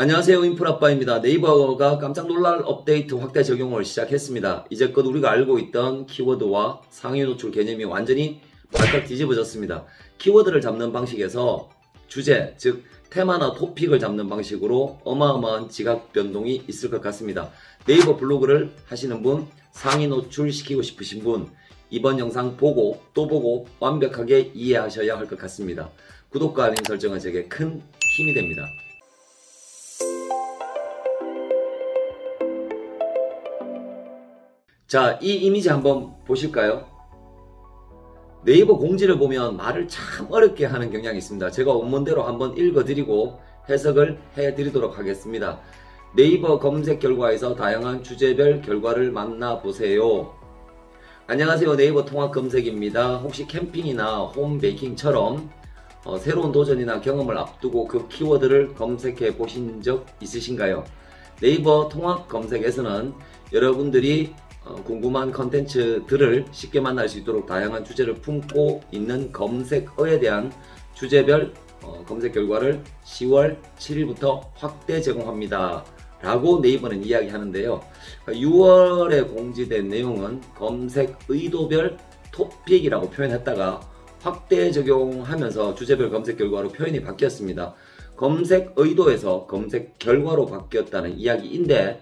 안녕하세요. 인프라빠입니다. 네이버가 깜짝 놀랄 업데이트 확대 적용을 시작했습니다. 이제껏 우리가 알고 있던 키워드와 상위 노출 개념이 완전히 발칵 뒤집어졌습니다. 키워드를 잡는 방식에서 주제, 즉 테마나 토픽을 잡는 방식으로 어마어마한 지각 변동이 있을 것 같습니다. 네이버 블로그를 하시는 분, 상위 노출시키고 싶으신 분, 이번 영상 보고 또 보고 완벽하게 이해하셔야 할 것 같습니다. 구독과 알림 설정은 제게 큰 힘이 됩니다. 자, 이 이미지 한번 보실까요? 네이버 공지를 보면 말을 참 어렵게 하는 경향이 있습니다. 제가 원문대로 한번 읽어드리고 해석을 해드리도록 하겠습니다. 네이버 검색 결과에서 다양한 주제별 결과를 만나보세요. 안녕하세요. 네이버 통합 검색입니다. 혹시 캠핑이나 홈베이킹처럼 새로운 도전이나 경험을 앞두고 그 키워드를 검색해 보신 적 있으신가요? 네이버 통합 검색에서는 여러분들이 궁금한 컨텐츠들을 쉽게 만날 수 있도록 다양한 주제를 품고 있는 검색어에 대한 주제별 검색 결과를 10월 7일부터 확대 제공합니다. 라고 네이버는 이야기하는데요. 6월에 공지된 내용은 검색 의도별 토픽이라고 표현했다가 확대 적용하면서 주제별 검색 결과로 표현이 바뀌었습니다. 검색 의도에서 검색 결과로 바뀌었다는 이야기인데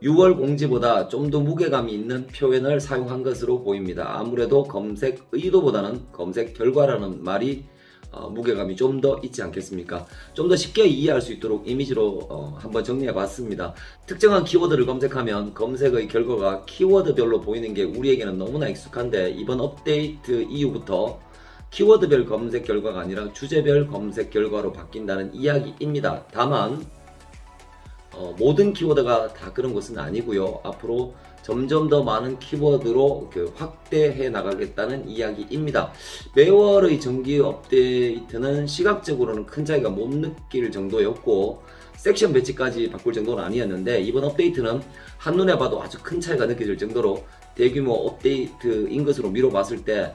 6월 공지보다 좀 더 무게감이 있는 표현을 사용한 것으로 보입니다. 아무래도 검색 의도보다는 검색 결과라는 말이 무게감이 좀 더 있지 않겠습니까? 좀 더 쉽게 이해할 수 있도록 이미지로 한번 정리해 봤습니다. 특정한 키워드를 검색하면 검색의 결과가 키워드별로 보이는 게 우리에게는 너무나 익숙한데 이번 업데이트 이후부터 키워드별 검색 결과가 아니라 주제별 검색 결과로 바뀐다는 이야기입니다. 다만 모든 키워드가 다 그런 것은 아니고요. 앞으로 점점 더 많은 키워드로 확대해 나가겠다는 이야기입니다. 매월의 정기 업데이트는 시각적으로는 큰 차이가 못 느낄 정도였고 섹션 배치까지 바꿀 정도는 아니었는데 이번 업데이트는 한눈에 봐도 아주 큰 차이가 느껴질 정도로 대규모 업데이트인 것으로 미뤄봤을 때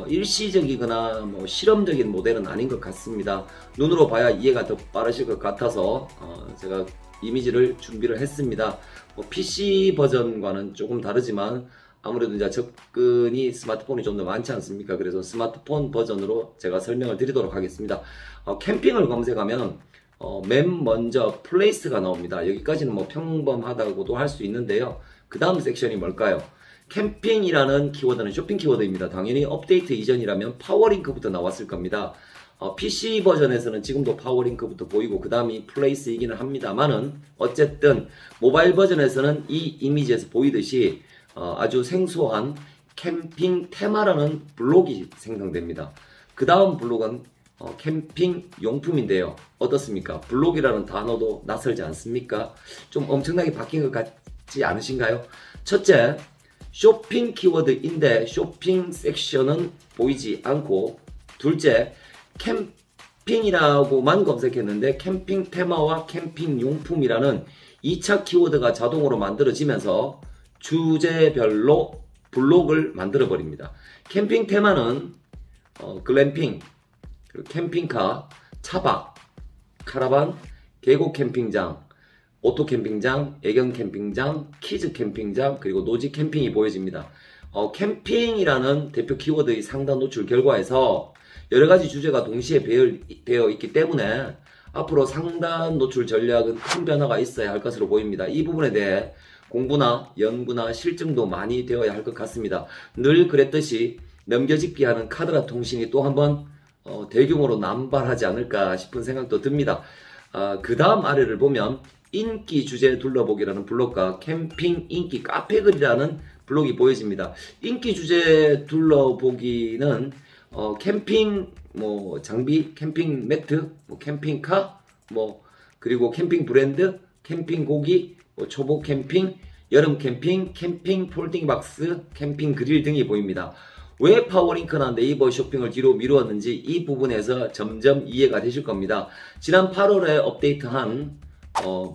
일시적이거나 실험적인 모델은 아닌 것 같습니다. 눈으로 봐야 이해가 더 빠르실 것 같아서 제가 이미지를 준비를 했습니다. PC 버전과는 조금 다르지만 아무래도 이제 접근이 스마트폰이 좀 더 많지 않습니까? 그래서 스마트폰 버전으로 제가 설명을 드리도록 하겠습니다. 캠핑을 검색하면 맨 먼저 플레이스가 나옵니다. 여기까지는 평범하다고도 할 수 있는데요. 그 다음 섹션이 뭘까요? 캠핑이라는 키워드는 쇼핑 키워드입니다. 당연히 업데이트 이전이라면 파워링크부터 나왔을 겁니다. PC 버전에서는 지금도 파워링크부터 보이고 그 다음이 플레이스이기는 합니다만은 어쨌든 모바일 버전에서는 이 이미지에서 보이듯이 아주 생소한 캠핑 테마라는 블록이 생성됩니다. 그 다음 블록은 캠핑 용품인데요. 어떻습니까? 블록이라는 단어도 낯설지 않습니까? 좀 엄청나게 바뀐 것 같지 않으신가요? 첫째, 쇼핑 키워드인데 쇼핑 섹션은 보이지 않고, 둘째, 캠핑이라고만 검색했는데 캠핑 테마와 캠핑 용품이라는 2차 키워드가 자동으로 만들어지면서 주제별로 블록을 만들어 버립니다. 캠핑 테마는 글램핑, 캠핑카, 차박, 카라반, 계곡 캠핑장, 오토 캠핑장, 애견 캠핑장, 키즈 캠핑장, 그리고 노지 캠핑이 보여집니다. 캠핑이라는 대표 키워드의 상단 노출 결과에서 여러가지 주제가 동시에 배열되어 있기 때문에 앞으로 상단 노출 전략은 큰 변화가 있어야 할 것으로 보입니다. 이 부분에 대해 공부나 연구나 실증도 많이 되어야 할 것 같습니다. 늘 그랬듯이 넘겨짚기 하는 카드라 통신이 또 한번 대규모로 남발하지 않을까 싶은 생각도 듭니다. 그 다음 아래를 보면 인기 주제 둘러보기라는 블록과 캠핑 인기 카페글이라는 블록이 보여집니다. 인기 주제 둘러보기는 캠핑 장비, 캠핑 매트, 캠핑카, 그리고 캠핑 브랜드, 캠핑 고기, 초보 캠핑, 여름 캠핑, 캠핑 폴딩 박스, 캠핑 그릴 등이 보입니다. 왜 파워링크나 네이버 쇼핑을 뒤로 미루었는지 이 부분에서 점점 이해가 되실 겁니다. 지난 8월에 업데이트한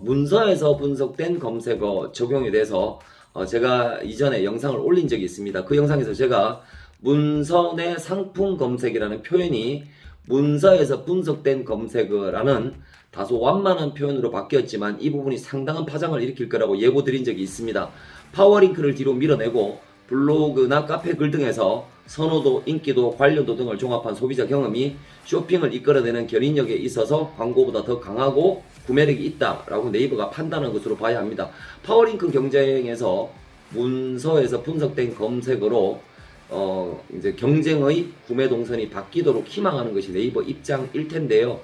문서에서 분석된 검색어 적용에 대해서 제가 이전에 영상을 올린 적이 있습니다. 그 영상에서 제가 문서 내 상품 검색이라는 표현이 문서에서 분석된 검색어라는 다소 완만한 표현으로 바뀌었지만 이 부분이 상당한 파장을 일으킬 거라고 예고 드린 적이 있습니다. 파워링크를 뒤로 밀어내고 블로그나 카페 글 등에서 선호도, 인기도, 관련도 등을 종합한 소비자 경험이 쇼핑을 이끌어내는 견인력에 있어서 광고보다 더 강하고 구매력이 있다라고 네이버가 판단한 것으로 봐야 합니다. 파워링크 경쟁에서 문서에서 분석된 검색어로 이제 경쟁의 구매 동선이 바뀌도록 희망하는 것이 네이버 입장일 텐데요.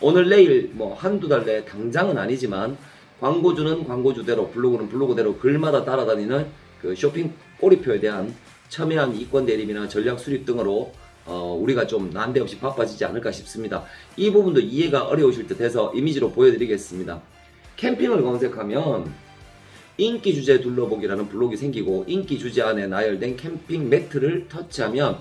오늘 내일 뭐 한두 달 내에 당장은 아니지만 광고주는 광고주대로 블로그는 블로그대로 글마다 따라다니는 그 쇼핑 꼬리표에 대한 첨예한 이권 대립이나 전략 수립 등으로 우리가 좀 난데없이 바빠지지 않을까 싶습니다. 이 부분도 이해가 어려우실 듯 해서 이미지로 보여드리겠습니다. 캠핑을 검색하면 인기 주제 둘러보기라는 블록이 생기고 인기 주제 안에 나열된 캠핑 매트를 터치하면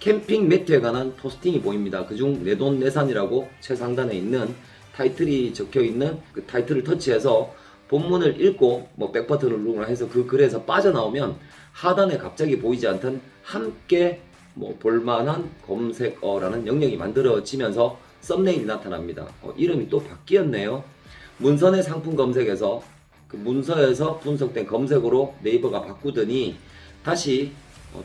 캠핑 매트에 관한 포스팅이 보입니다. 그중 내돈내산이라고 최상단에 있는 타이틀이 적혀있는 그 타이틀을 터치해서 본문을 읽고 뭐 백버튼을 누르거나 해서 그 글에서 빠져나오면 하단에 갑자기 보이지 않던 함께 뭐 볼만한 검색어라는 영역이 만들어지면서 썸네일이 나타납니다. 이름이 또 바뀌었네요. 문서 내 상품 검색에서 그 문서에서 분석된 검색어로 네이버가 바꾸더니 다시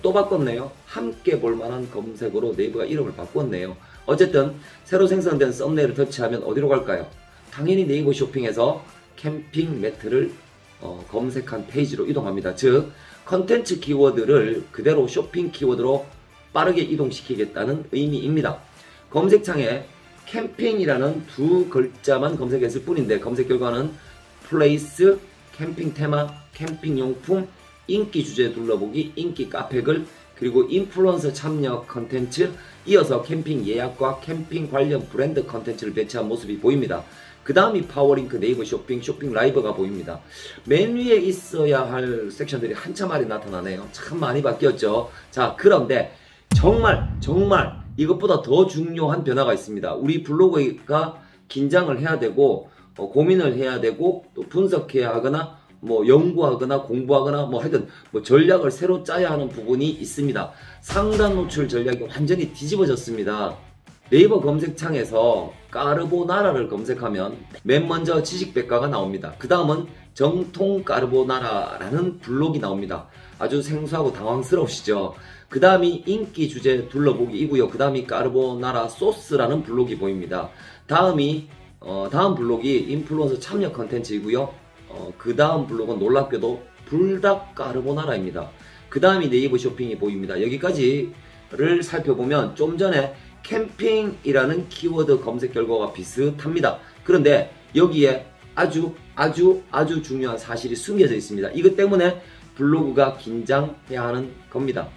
또 바꿨네요. 함께 볼만한 검색어로 네이버가 이름을 바꿨네요. 어쨌든 새로 생성된 썸네일을 터치하면 어디로 갈까요? 당연히 네이버 쇼핑에서 캠핑 매트를 검색한 페이지로 이동합니다. 즉 컨텐츠 키워드를 그대로 쇼핑 키워드로 빠르게 이동시키겠다는 의미입니다. 검색창에 캠핑이라는 두 글자만 검색했을 뿐인데 검색 결과는 플레이스, 캠핑 테마, 캠핑 용품, 인기 주제 둘러보기, 인기 카페글, 그리고 인플루언서 참여 컨텐츠, 이어서 캠핑 예약과 캠핑 관련 브랜드 컨텐츠를 배치한 모습이 보입니다. 그 다음이 파워링크 네이버 쇼핑, 쇼핑 라이브가 보입니다. 맨 위에 있어야 할 섹션들이 한참 아래 나타나네요. 참 많이 바뀌었죠. 자, 그런데 정말 이것보다 더 중요한 변화가 있습니다. 우리 블로그가 긴장을 해야 되고 고민을 해야 되고 또 분석해야 하거나 뭐 연구하거나 공부하거나 뭐 하여튼 뭐 전략을 새로 짜야 하는 부분이 있습니다. 상단 노출 전략이 완전히 뒤집어졌습니다. 네이버 검색창에서 까르보나라를 검색하면 맨 먼저 지식백과가 나옵니다. 그 다음은 정통 까르보나라라는 블록이 나옵니다. 아주 생소하고 당황스러우시죠? 그 다음이 인기 주제 둘러보기이고요. 그 다음이 까르보나라 소스라는 블록이 보입니다. 다음 블록이 인플루언서 참여 컨텐츠이고요. 그 다음 블록은 놀랍게도 불닭 까르보나라입니다. 그 다음이 네이버 쇼핑이 보입니다. 여기까지를 살펴보면 좀 전에 캠핑이라는 키워드 검색 결과가 비슷합니다. 그런데 여기에 아주 중요한 사실이 숨겨져 있습니다. 이것 때문에 블로그가 긴장해야 하는 겁니다.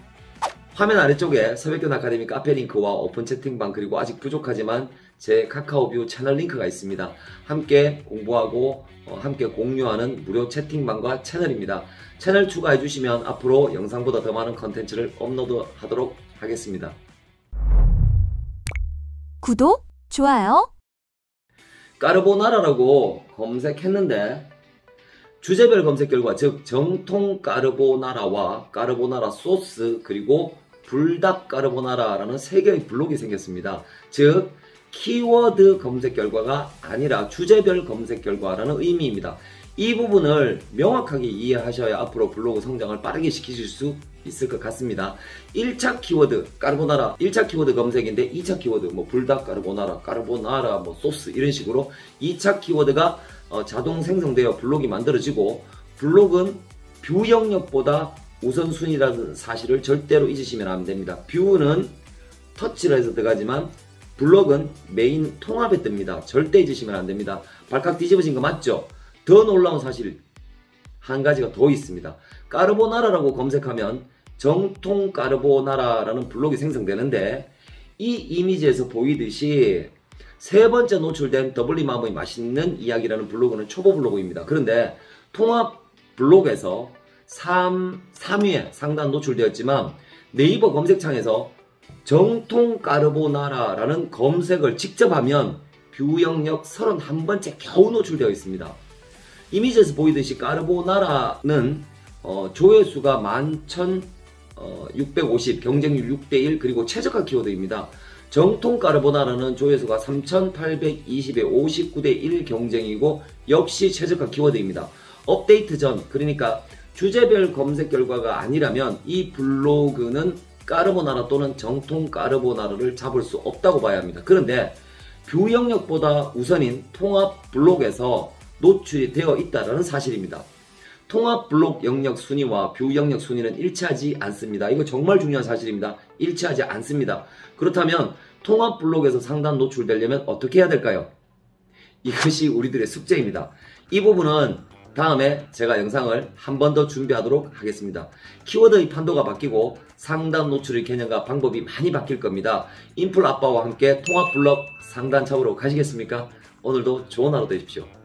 화면 아래쪽에 서백균 아카데미 카페 링크와 오픈 채팅방 그리고 아직 부족하지만 제 카카오뷰 채널 링크가 있습니다. 함께 공부하고 함께 공유하는 무료 채팅방과 채널입니다. 채널 추가해 주시면 앞으로 영상보다 더 많은 컨텐츠를 업로드하도록 하겠습니다. 구독, 좋아요. 까르보나라라고 검색했는데 주제별 검색 결과 즉 정통 까르보나라와 까르보나라 소스 그리고 불닭 까르보나라라는 3개의 블록이 생겼습니다. 즉 키워드 검색 결과가 아니라 주제별 검색 결과라는 의미입니다. 이 부분을 명확하게 이해하셔야 앞으로 블로그 성장을 빠르게 시키실 수 있을 것 같습니다. 1차 키워드 까르보나라 1차 키워드 검색인데 2차 키워드 뭐 불닭 까르보나라 뭐 소스 이런 식으로 2차 키워드가 자동 생성되어 블록이 만들어지고 블록은 뷰 영역보다 우선순위라는 사실을 절대로 잊으시면 안 됩니다. 뷰는 터치를 해서 들어가지만 블록은 메인 통합에 뜹니다. 절대 잊으시면 안 됩니다. 발칵 뒤집어진 거 맞죠? 더 놀라운 사실 한 가지가 더 있습니다. 까르보나라라고 검색하면 정통 까르보나라라는 블록이 생성되는데 이 이미지에서 보이듯이 세 번째 노출된 더블리마무의 맛있는 이야기라는 블로그는 초보 블로그입니다. 그런데 통합 블록에서 3위에 상단 노출되었지만 네이버 검색창에서 정통 까르보나라라는 검색을 직접 하면 뷰 영역 31번째 겨우 노출되어 있습니다. 이미지에서 보이듯이 까르보나라는 조회수가 11,650, 경쟁률 6대1 그리고 최저가 키워드입니다. 정통 까르보나라는 조회수가 3,820에 59대 1 경쟁이고 역시 최저가 키워드입니다. 업데이트 전, 그러니까 주제별 검색 결과가 아니라면 이 블로그는 까르보나라 또는 정통 까르보나라를 잡을 수 없다고 봐야 합니다. 그런데 뷰 영역보다 우선인 통합 블록에서 노출이 되어 있다는 사실입니다. 통합 블록 영역 순위와 뷰 영역 순위는 일치하지 않습니다. 이거 정말 중요한 사실입니다. 일치하지 않습니다. 그렇다면 통합 블록에서 상단 노출되려면 어떻게 해야 될까요? 이것이 우리들의 숙제입니다. 이 부분은 다음에 제가 영상을 한 번 더 준비하도록 하겠습니다. 키워드의 판도가 바뀌고 상단 노출의 개념과 방법이 많이 바뀔 겁니다. 인풀 아빠와 함께 통합 블록 상단 잡으러 가시겠습니까? 오늘도 좋은 하루 되십시오.